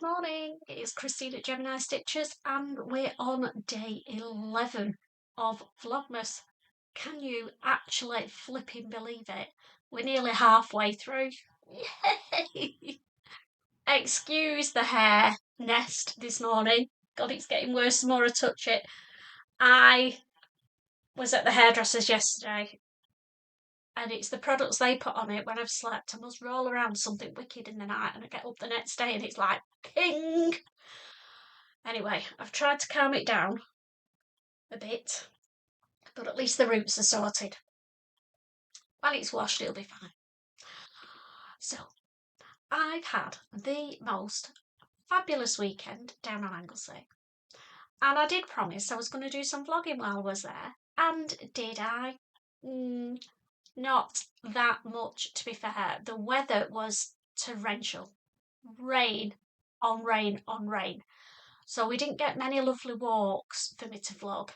Good morning, it is Christine at Gemini Stitchers and we're on day 11 of Vlogmas. Can you actually flipping believe it? We're nearly halfway through. Yay! Excuse the hair nest this morning. God, it's getting worse the more I touch it. I was at the hairdresser's yesterday and it's the products they put on it when I've slept. I must roll around something wicked in the night and I get up the next day and it's like ping. Anyway, I've tried to calm it down a bit, but at least the roots are sorted. When it's washed, it'll be fine. So, I've had the most fabulous weekend down on Anglesey. And I did promise I was going to do some vlogging while I was there. And did I? Not that much, to be fair. The weather was torrential. Rain on rain on rain. So we didn't get many lovely walks for me to vlog.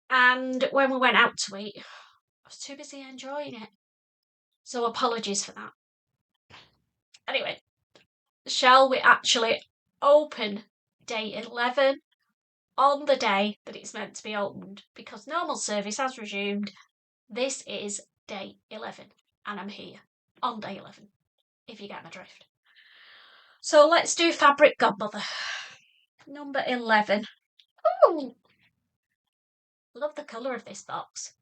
And when we went out to eat, I was too busy enjoying it. So apologies for that. Anyway, shall we actually open day 11 on the day that it's meant to be opened? Because normal service has resumed. This is day 11 and I'm here on day 11, if you get my drift. So let's do Fabric Godmother. Number 11. Ooh! Love the colour of this box.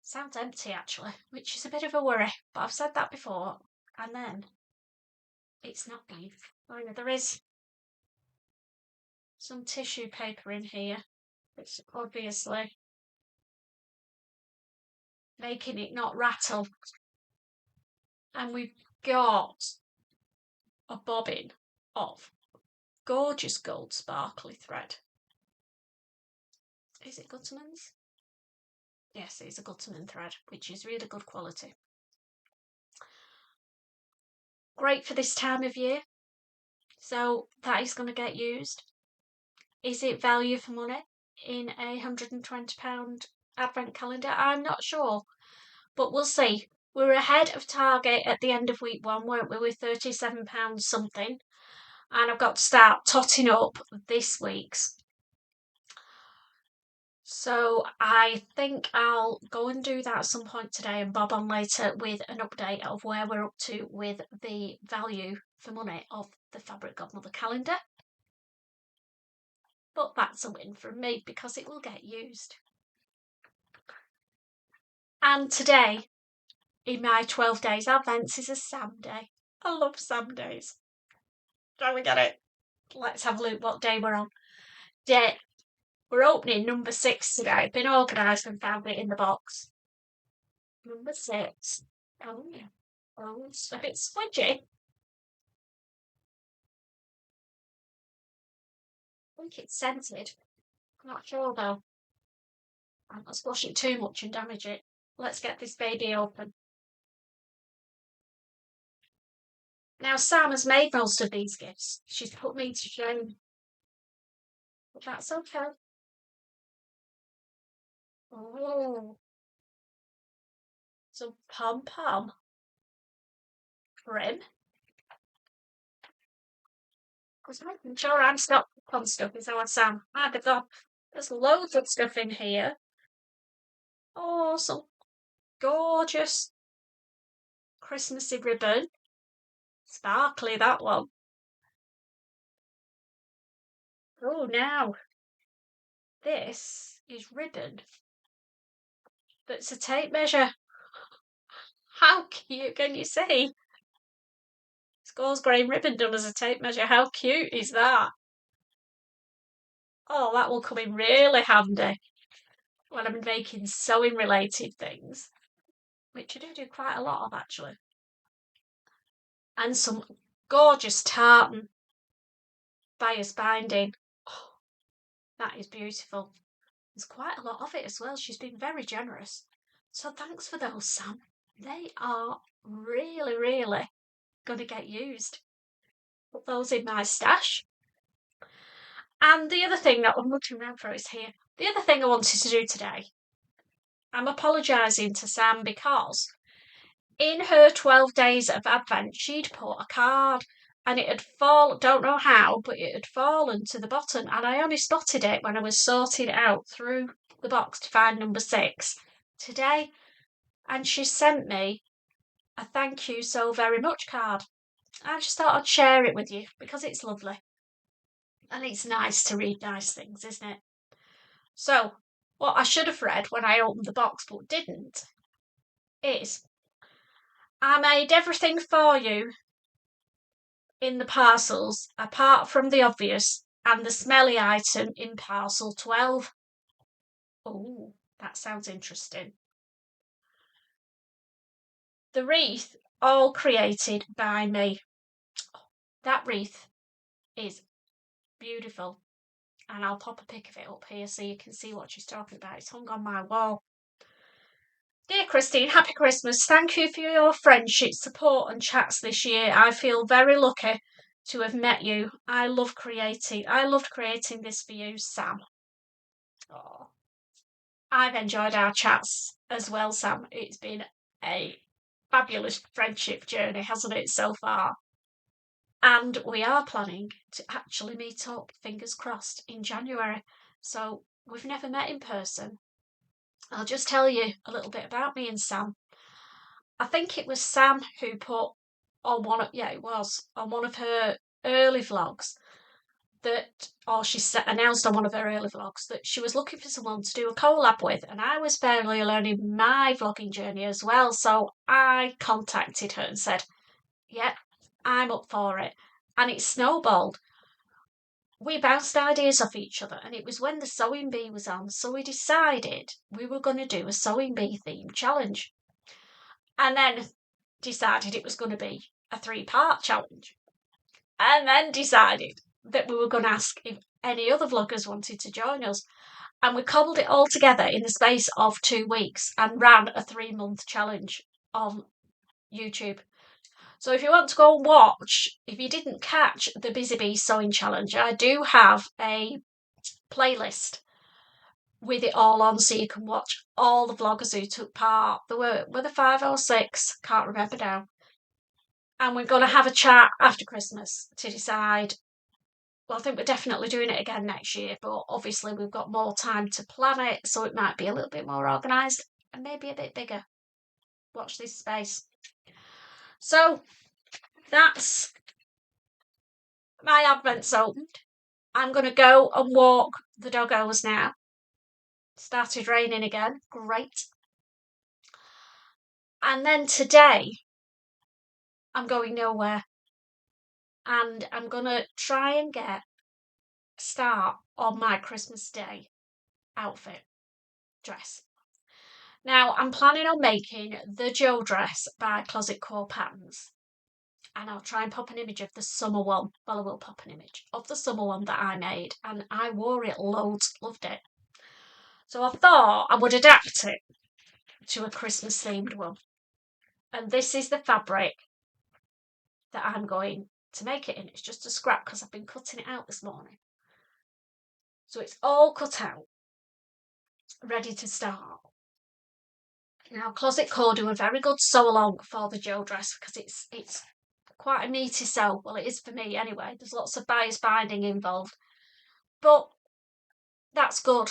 Sounds empty actually, which is a bit of a worry, but I've said that before. And then it's not big. Oh, no, there is some tissue paper in here, which obviously making it not rattle. And we've got a bobbin of gorgeous gold sparkly thread. Is it Gutterman's? Yes, it's a Gutterman thread, which is really good quality. Great for this time of year. So that is going to get used. Is it value for money in a £120 advent calendar? I'm not sure, but we'll see. We were ahead of target at the end of week 1, weren't we, with £37 something? And I've got to start totting up this week's. So I think I'll go and do that at some point today and bob on later with an update of where we're up to with the value for money of the Fabric Godmother calendar. But that's a win from me because it will get used. And today, in my 12 days advents, is a Sam day. I love Sam days. Shall we get it? Let's have a look what day we're on. We're opening number 6 today. I've been organised and found it in the box. Number 6. Oh, yeah. Oh, it's a bit squidgy. I think it's scented. I'm not sure though. I must wash it too much and damage it. Let's get this baby open. Now, Sam has made most of these gifts. She's put me to shame. But that's okay. Oh. Some pom-pom. Prim. Because making sure I'm stocked on stuff is how Sam. There's loads of stuff in here. Oh, some gorgeous Christmassy ribbon. Sparkly, that one. Oh, now. This is ribbon. That's a tape measure. How cute can you see? It's gauze grain ribbon done as a tape measure. How cute is that? Oh, that will come in really handy when I'm making sewing related things, which I do quite a lot of actually. And some gorgeous tartan bias binding. Oh, that is beautiful. There's quite a lot of it as well. She's been very generous. So thanks for those, Sam. They are really, really going to get used. Put those in my stash. And the other thing that I'm looking around for is here. The other thing I wanted to do today, I'm apologising to Sam because in her 12 days of Advent, she'd put a card and it had fallen, don't know how, but it had fallen to the bottom. And I only spotted it when I was sorting it out through the box to find number 6 today. And she sent me a thank you so very much card. I just thought I'd share it with you because it's lovely. And it's nice to read nice things, isn't it? So, what I should have read when I opened the box but didn't is, I made everything for you in the parcels apart from the obvious and the smelly item in parcel 12. Oh, that sounds interesting. The wreath, all created by me. That wreath is beautiful, and I'll pop a pic of it up here so you can see what she's talking about. It's hung on my wall. Dear Christine, happy Christmas. Thank you for your friendship, support and chats this year. I feel very lucky to have met you. I loved creating this for you, Sam. Oh, I've enjoyed our chats as well, Sam. It's been a fabulous friendship journey, hasn't it, so far? And we are planning to actually meet up, fingers crossed, in January. So we've never met in person. I'll just tell you a little bit about me and Sam. I think it was Sam who put on it was on one of her early vlogs she announced on one of her early vlogs that she was looking for someone to do a collab with, and I was barely learning my vlogging journey as well, so I contacted her and said, yeah, I'm up for it, and it snowballed. We bounced ideas off each other, and it was when the sewing bee was on, so we decided we were going to do a sewing bee themed challenge, and then decided it was going to be a 3-part challenge, and then decided that we were going to ask if any other vloggers wanted to join us. And we cobbled it all together in the space of 2 weeks and ran a 3-month challenge on YouTube. So if you want to go and watch, if you didn't catch the Busy Bee Sewing Challenge, I do have a playlist with it all on so you can watch all the vloggers who took part. There were there 5 or 6? Can't remember now. And we're going to have a chat after Christmas to decide. Well, I think we're definitely doing it again next year, but obviously we've got more time to plan it, so it might be a little bit more organised and maybe a bit bigger. Watch this space. So that's my Advent's opened. I'm going to go and walk the doggos now. Started raining again. Great. And then today, I'm going nowhere. And I'm going to try and start on my Christmas Day outfit, dress. Now, I'm planning on making the Joe dress by Closet Core Patterns. And I'll try and pop an image of the summer one. Well, I will pop an image of the summer one that I made. And I wore it loads, loved it. So I thought I would adapt it to a Christmas themed one. And this is the fabric that I'm going to make it in. It's just a scrap because I've been cutting it out this morning. So it's all cut out, ready to start. Now, Closet Core do a very good sew along for the Joe dress because it's quite a meaty sew. Well, it is for me anyway. There's lots of bias binding involved, but that's good.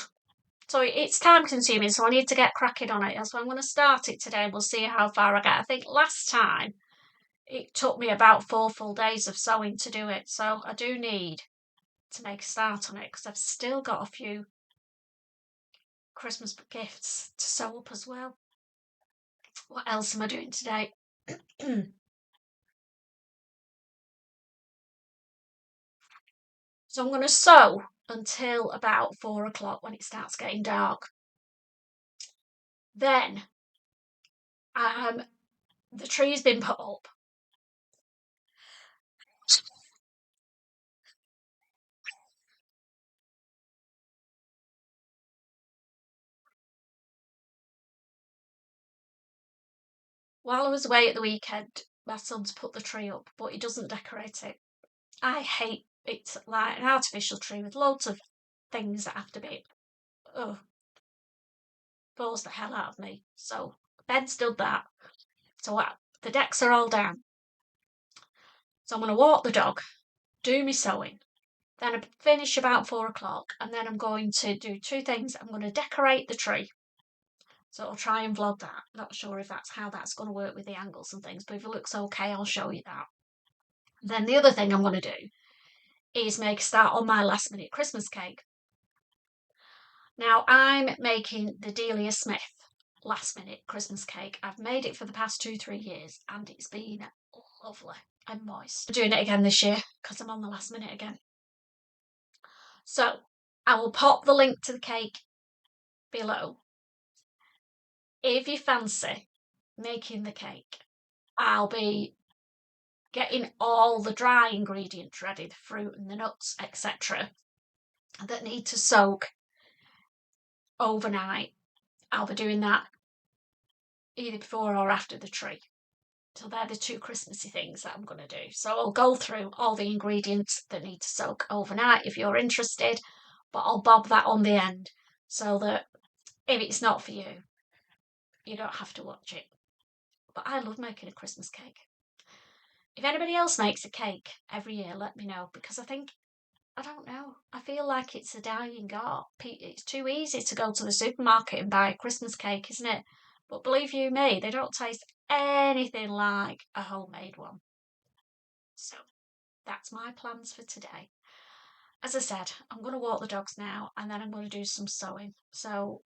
So it's time consuming, so I need to get cracking on it. So I'm going to start it today and we'll see how far I get. I think last time it took me about 4 full days of sewing to do it, so I do need to make a start on it because I've still got a few Christmas gifts to sew up as well. What else am I doing today? So I'm going to sew until about 4 o'clock when it starts getting dark. Then the tree's been put up. While I was away at the weekend, my son's put the tree up, but he doesn't decorate it. I hate it's like an artificial tree with loads of things that have to be. Oh, bores the hell out of me. So Ben's done that. So the decks are all down. So I'm going to walk the dog, do my sewing, then I finish about 4 o'clock, and then I'm going to do 2 things. I'm going to decorate the tree. So I'll try and vlog that. Not sure if that's how that's going to work with the angles and things, but if it looks okay, I'll show you that. Then the other thing I'm going to do is make a start on my last minute Christmas cake. Now I'm making the Delia Smith last minute Christmas cake. I've made it for the past 2-3 years and it's been lovely and moist. I'm doing it again this year because I'm on the last minute again. So I will pop the link to the cake below. If you fancy making the cake, I'll be getting all the dry ingredients ready, the fruit and the nuts, etc., that need to soak overnight. I'll be doing that either before or after the tree. So they're the 2 Christmassy things that I'm going to do. So I'll go through all the ingredients that need to soak overnight if you're interested, but I'll bob that on the end so that if it's not for you, you don't have to watch it. But I love making a Christmas cake. If anybody else makes a cake every year, let me know, because I don't know, I feel like it's a dying art. It's too easy to go to the supermarket and buy a Christmas cake, isn't it? But believe you me, they don't taste anything like a homemade one. So that's my plans for today. As I said, I'm going to walk the dogs now and then I'm going to do some sewing. So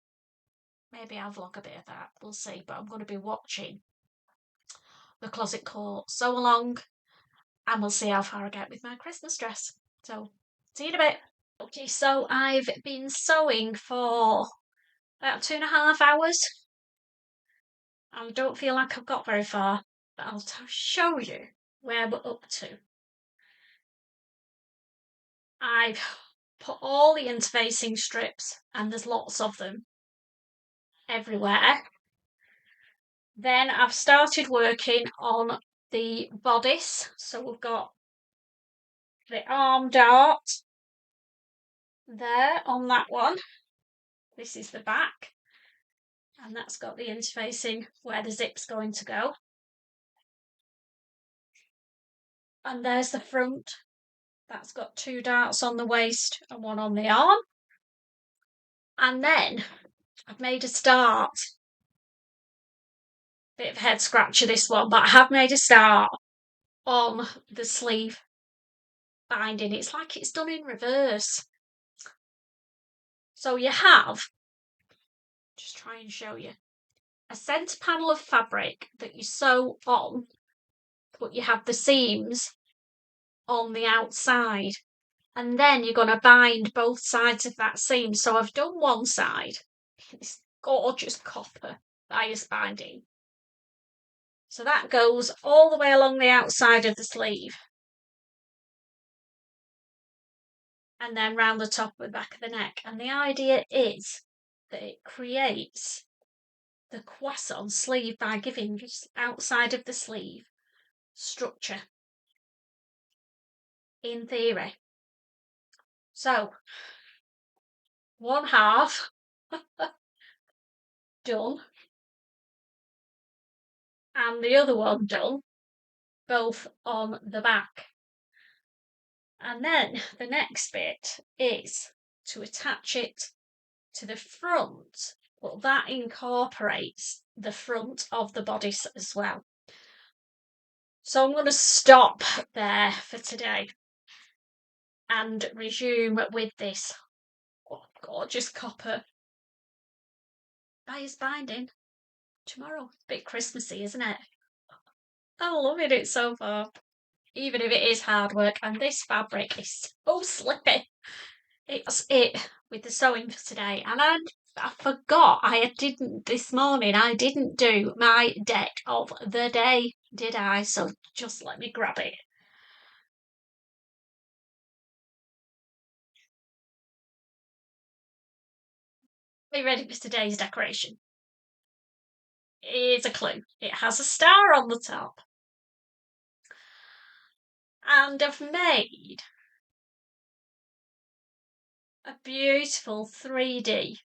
maybe I'll vlog a bit of that. We'll see. But I'm going to be watching the Closet Core sew along and we'll see how far I get with my Christmas dress. So see you in a bit. Okay, so I've been sewing for about 2.5 hours. I don't feel like I've got very far, but I'll show you where we're up to. I've put all the interfacing strips, and there's lots of them, everywhere. Then I've started working on the bodice. So we've got the arm dart there on that one. This is the back. And that's got the interfacing where the zip's going to go. And there's the front. That's got 2 darts on the waist and 1 on the arm. And then I've made a start. Bit of a head scratcher this one, but I have made a start on the sleeve binding. It's like it's done in reverse. So you have, just try and show you, a centre panel of fabric that you sew on, but you have the seams on the outside. And then you're going to bind both sides of that seam. So I've done one side, this gorgeous copper bias binding. So that goes all the way along the outside of the sleeve. And then round the top of the back of the neck. And the idea is that it creates the croissant sleeve by giving just outside of the sleeve structure, in theory. So, one half done, and the other one done, both on the back. And then the next bit is to attach it to the front, but that incorporates the front of the bodice as well. So I'm going to stop there for today and resume with this gorgeous copper bias binding tomorrow. Bit Christmassy, isn't it? I'm loving it so far, even if it is hard work. And this fabric is so slippy. It's it with the sewing for today. And I forgot this morning I didn't do my deck of the day, did I? So just let me grab it. Are you ready for today's decoration? Here's a clue. It has a star on the top. And I've made a beautiful 3D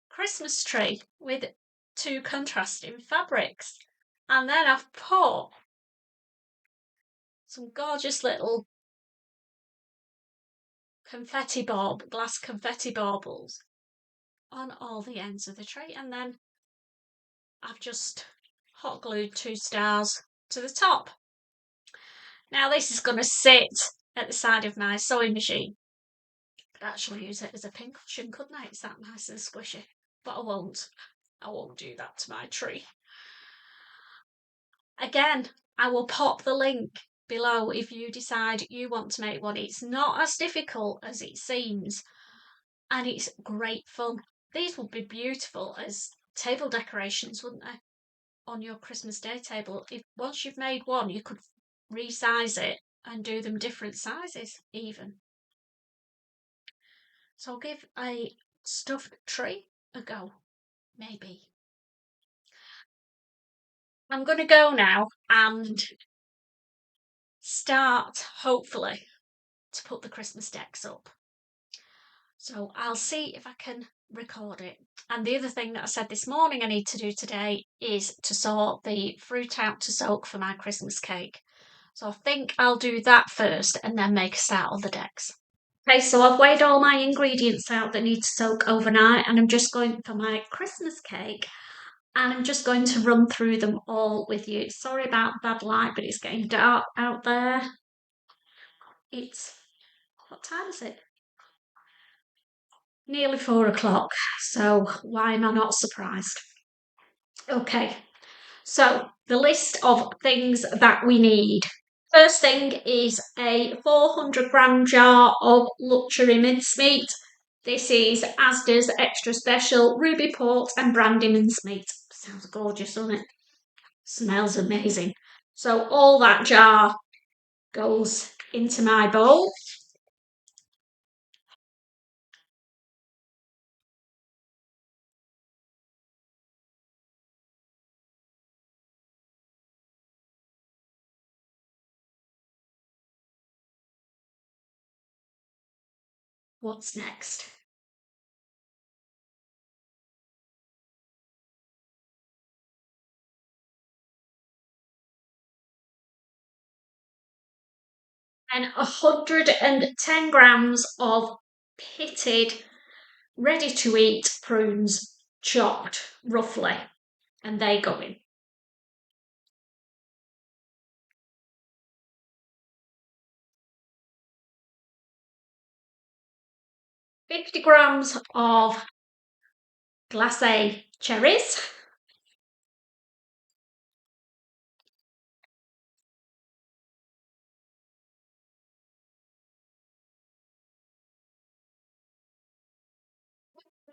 Christmas tree with 2 contrasting fabrics. And then I've put some gorgeous little glass confetti baubles on all the ends of the tree, and then I've just hot glued 2 stars to the top. Now this is going to sit at the side of my sewing machine. Could actually use it as a pincushion, couldn't I? It's that nice and squishy. But I won't. I won't do that to my tree. Again, I will pop the link below if you decide you want to make one. It's not as difficult as it seems, and it's great fun. These would be beautiful as table decorations, wouldn't they? On your Christmas Day table. If once you've made one, you could resize it and do them different sizes even. So I'll give a stuffed tree a go, maybe. I'm going to go now and start, hopefully, to put the Christmas decks up. So I'll see if I can record it. And the other thing that I said this morning I need to do today is to sort the fruit out to soak for my Christmas cake. So I think I'll do that first and then make a start on the decks. Okay, so I've weighed all my ingredients out that need to soak overnight, and I'm just going for my Christmas cake, and I'm just going to run through them all with you. Sorry about bad light, but it's getting dark out there. What time is it? Nearly 4 o'clock, so why am I not surprised? Okay, so the list of things that we need. First thing is a 400-gram jar of luxury mincemeat. This is Asda's Extra Special Ruby Port and Brandy mincemeat. Sounds gorgeous, doesn't it? Smells amazing. So all that jar goes into my bowl. What's next? And 110 grams of pitted, ready-to-eat prunes, chopped roughly, and they go in. 50 grams of glacé cherries.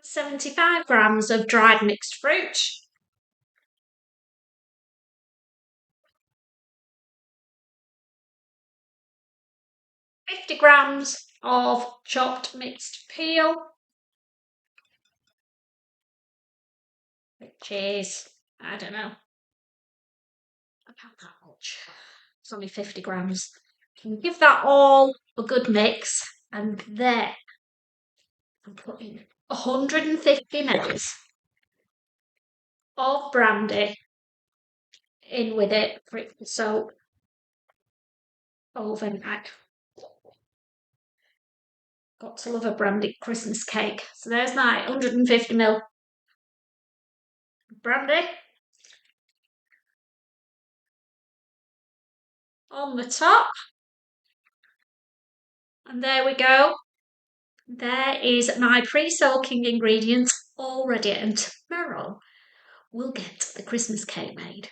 £75 grams of dried mixed fruit. 50 grams of chopped mixed peel, which is, I don't know, about that much. It's only 50 grams. Give that all a good mix, and then I'm putting 150 ml of brandy in with it for it to soak overnight. Got to love a brandy Christmas cake. So there's my 150 ml brandy on the top. And there we go. There is my pre-soaking ingredients all ready, and tomorrow we'll get the Christmas cake made.